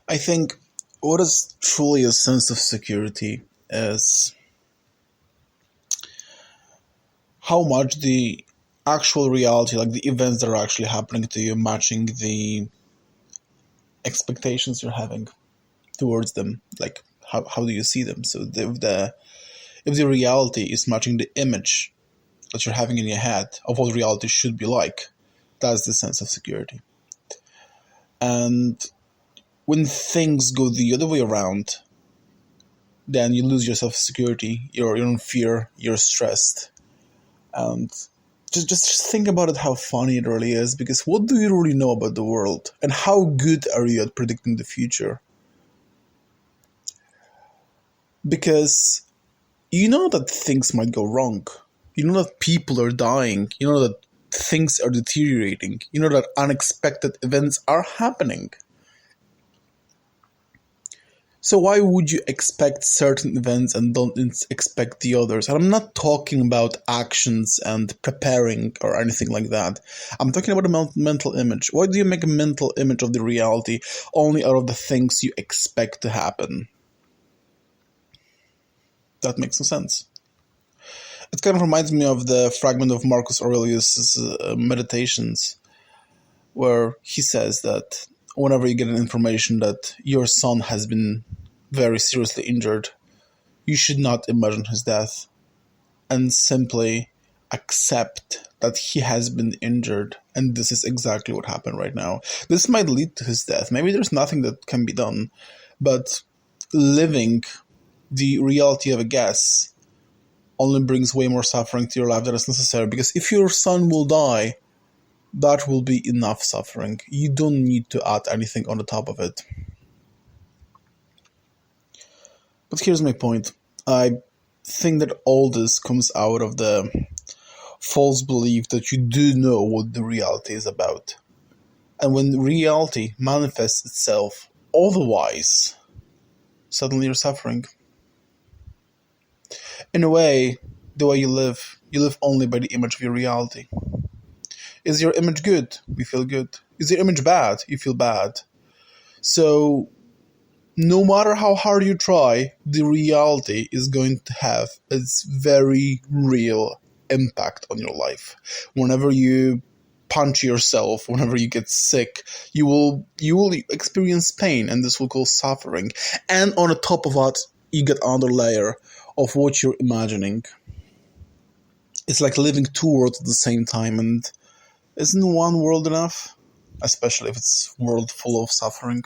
I think what is truly a sense of security is how much the actual reality, like the events that are actually happening to you, matching the expectations you're having towards them. Like how do you see them? So if the reality is matching the image that you're having in your head of what reality should be like, that's the sense of security. And when things go the other way around, then you lose your self-security, you're in fear, you're stressed. And just think about it, how funny it really is, because what do you really know about the world? And how good are you at predicting the future? Because you know that things might go wrong. You know that people are dying. You know that things are deteriorating. You know that unexpected events are happening. So why would you expect certain events and don't expect the others? And I'm not talking about actions and preparing or anything like that. I'm talking about a mental image. Why do you make a mental image of the reality only out of the things you expect to happen? That makes no sense. It kind of reminds me of the fragment of Marcus Aurelius' Meditations, where he says that whenever you get an information that your son has been very seriously injured, you should not imagine his death and simply accept that he has been injured, and this is exactly what happened right now. This might lead to his death. Maybe there's nothing that can be done, but living the reality of a guess only brings way more suffering to your life than is necessary, because if your son will die, that will be enough suffering. You don't need to add anything on the top of it. But here's my point. I think that all this comes out of the false belief that you do know what the reality is about. And when reality manifests itself otherwise, suddenly you're suffering. In a way, the way you live only by the image of your reality. Is your image good? You feel good. Is your image bad? You feel bad. So, no matter how hard you try, the reality is going to have its very real impact on your life. Whenever you punch yourself, whenever you get sick, you will experience pain, and this will cause suffering. And on the top of that, you get another layer of what you're imagining. It's like living two worlds at the same time, and isn't one world enough? Especially if it's a world full of suffering.